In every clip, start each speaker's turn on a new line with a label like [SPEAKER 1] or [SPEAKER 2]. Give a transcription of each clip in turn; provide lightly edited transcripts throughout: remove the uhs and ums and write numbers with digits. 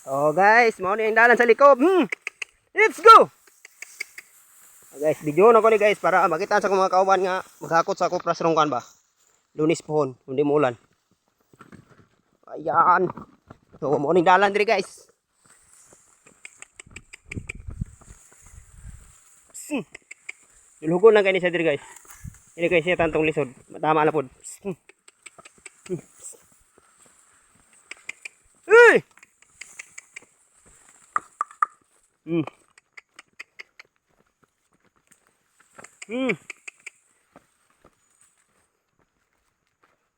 [SPEAKER 1] Oh guys, mao ni ang dalan sa likob. Let's go. Guys, video na ko ni guys para makita sa mga kauban nga maghakot sa kupras rong kan ba. Lunis pohon, hindi mo ulan. Ayan. So, mao ni dalan diri guys. Dulugon lang kani sa diri guys. Ini guys siya tantong lisod. Matama na pod. Uy!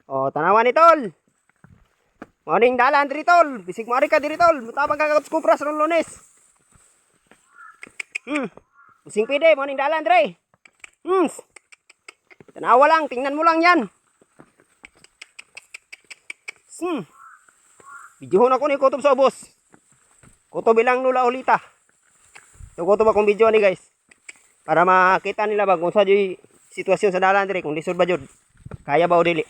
[SPEAKER 1] Oh, tanawan ni tol. Morning dalan diri tol. Bisig mari ka diri tol. Mutabang ka sa kupras ron Lunes. Bising pide morning dalan diri. Tanawa lang, tingnan mo lang 'yan. Videohon ako ni kutob sa ubos. Kutob bilang nula ulita. So kutob akong video ni guys. Para makita nila ba kung sa joy sitwasyon sa dalan dire kung lisod ba jud. Kaya ba o dili?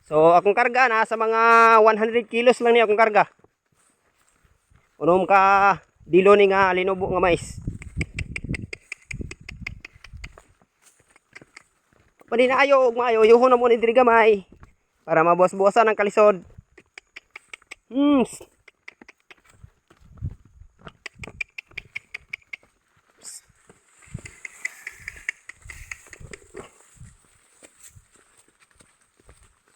[SPEAKER 1] So akong karga na sa mga 100 kilos lang ni akong karga. Unom ka dilo ni nga linubo nga mais. Pwede na ayo ug maayo yuhon na mo ni diri gamay para mabuwas-buwasan ang kalisod.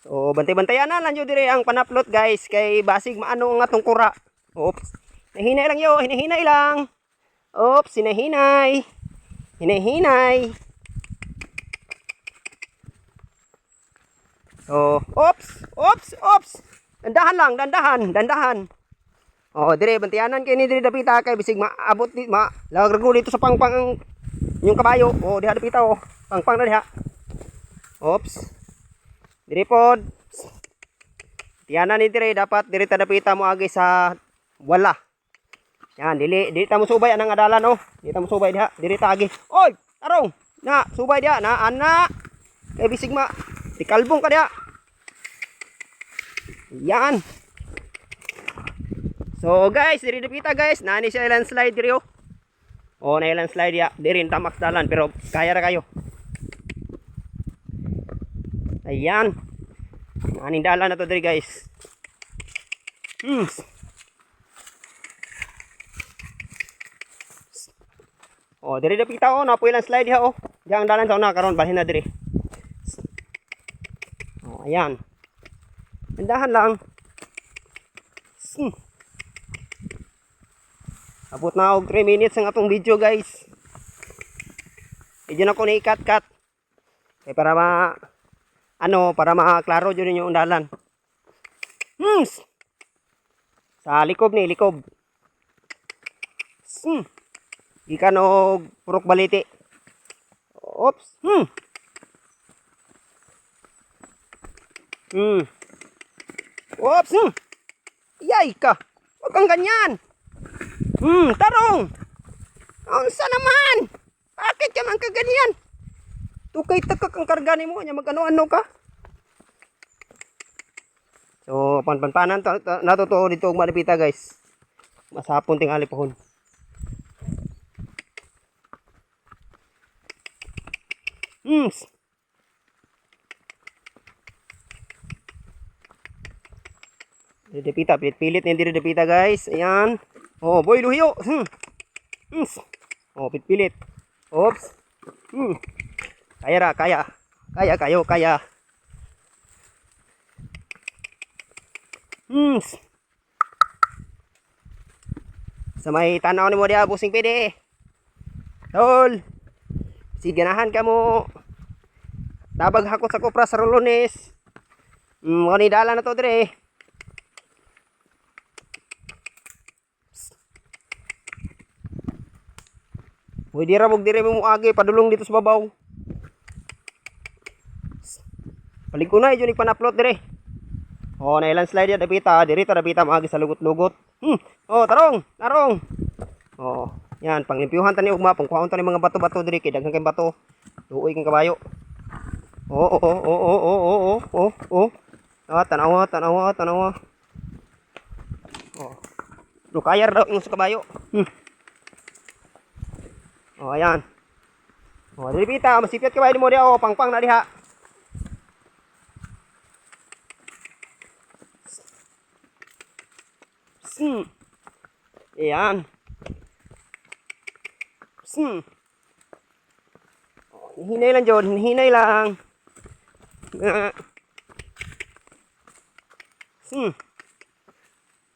[SPEAKER 1] So bantay-bantayan na lang jud dire ang panaplot guys kay basig maano ang atong kura. Oops. Hinahinay lang yo, hinahinay lang. Oops, hinahinay. Hinahinay. So, oops. Dandahan lang, dandahan. Oh, dire bantayanan kay ni dire dapita kay bisig maabot di lagro dito sa pangpang ang yung kabayo. Oh, diha dapita oh. Pangpang na diha. Oops. Dire pod. Tiyanan ni dire dapat dire ta dapita mo agi sa wala. Yan, dili ta mo subay anang adalan oh. Dili ta mo subay diha, diri ta agi. Oy, tarong. Na, subay diha na ana. Kay bisig tikalbong ka diha. Yan. So guys, diri dapita guys, nani siya landslide diri oh. Oh, na landslide diha. Diri tamak dalan pero kaya ra kayo. Ayan. Aning dalan na to diri guys. Oh, diri dapita oh, napoy lang slide diha oh. Diha ang dalan sa una karon balhin na diri. Oh, ayan. Dandahan lang. Abot na og 3 minutes ang atong video guys. Medyo na ko ni cut-cut. Kay para para maklaro jud ninyo ang dalan. Sa likob ni likob. Ikan og purok baliti. Oops. Oops. Yay ka. Huwag kang ganyan. Tarong. Unsa naman? Bakit ka man kaganyan? Tukay takak ang karga nimo nya magano-ano ka. So panpanan nato to dito og malipita guys. Masapon tingali pohon. Dipita, pilit-pilit ni diri dipita guys. Ayan. Oh, boy luhiyo. Oh, pilit-pilit. Oops. Kaya ra, kaya. Kaya. Sa may tanaw ni mo diha busing pede. Tol. Siganahan ka mo. Dabag hakot sa kupras sa Lunes. Ni dalan na to dire. Uy, dira mong dire mo agi padulong dito sa babaw. Palig ko na, yun yung pan-upload dire. Oh, na landslide ya dapita, diri ta dapita maagi sa lugot-lugot. Oh, tarong, tarong. Oh, yan panglimpyuhan tani ugma, pangkuhaon tani mga bato-bato diri kay daghan kay bato. Luoy kang kabayo. Oh. Ah, tanawa, tanawa, tanawa. Oh. Lukayar daw yung sa kabayo. Oh, ayan. Oh, dili pita, masipyat kabayo mo diha, oh, pangpang na diha. Ayan. Oh, hinay lang John, hinay lang.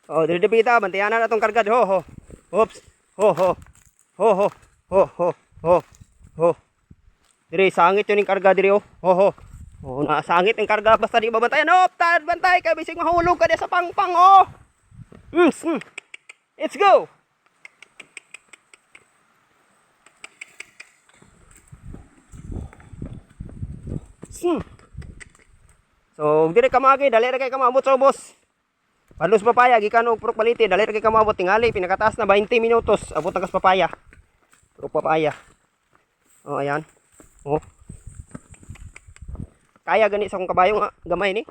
[SPEAKER 1] Oh, dili dapita, bantayan na atong karga. Ho. Oops. Ho. Diri sangit yun yung karga diri oh. Ho. Oh, nasangit yung karga basta di babantayan. Oh, tad bantay kay bisig mahulog ka diya sa pangpang oh. Let's go. So, diri ka magi, dali ra kay kamabot sa ubos. Palos papaya gikan og purok baliti, dali ra kay kamabot tingali pinakataas na 20 minutos abot ang kas papaya. Purok papaya. Oh, ayan. Oh. Kaya gani sa akong kabayo nga gamay ni.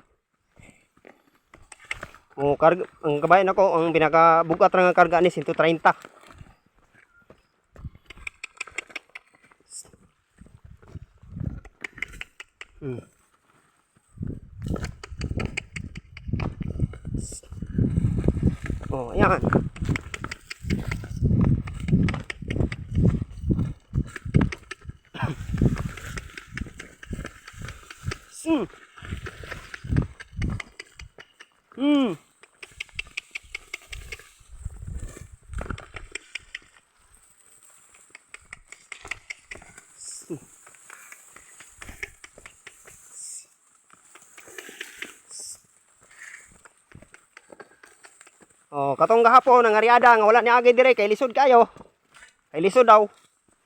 [SPEAKER 1] Oh, karga ang kabayo nako ang pinakabugat ra nga karga ni 130. Oh, ayan. Oh, katong gahapon ang ariada nga wala ni agi dire kay lisod kayo. Kay lisod daw.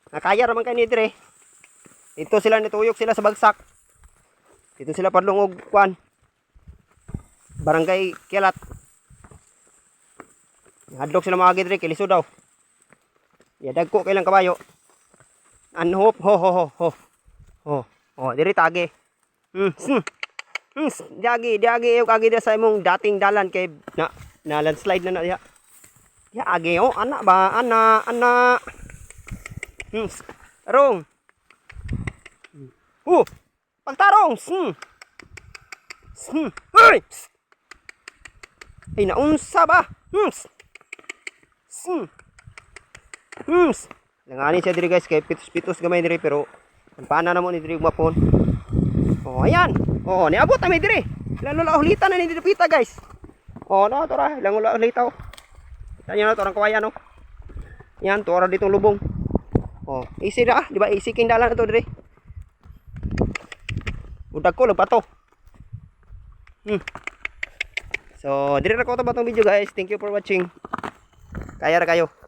[SPEAKER 1] Nakaya ra man kay ni dire. Dito sila nituyok sila sa bagsak. Dito sila padlong og kwan. Barangay Kialat. Hadlok sila maagi dire kay lisod daw. Ya dagko kay lang kabayo. Anhop ho. Oh, dire tagi. Diagi og agi dire sa imong dating dalan kay na landslide na diha. Ya agi oh, ana ba? Ana. Tarong. Pagtarong. Hoy. Ay naunsa ba? Langani siya diri guys kay pitos-pitos gamay diri pero paana na mo ni diri mapon. Oh, ayan. Oh, niabot na mi diri. Lalo la ulitan na ni diri pita guys. Oh, no, tora, ilang ulit litaw. Kita nyo na, torang kawayan, no? Yan, tora ditong lubong. Oh, easy na, di ba? Easy king dalan na to, dire. Udag ko, lagpato. So, dire na ko ito ba itong video, guys? Thank you for watching. Kaya ra kayo.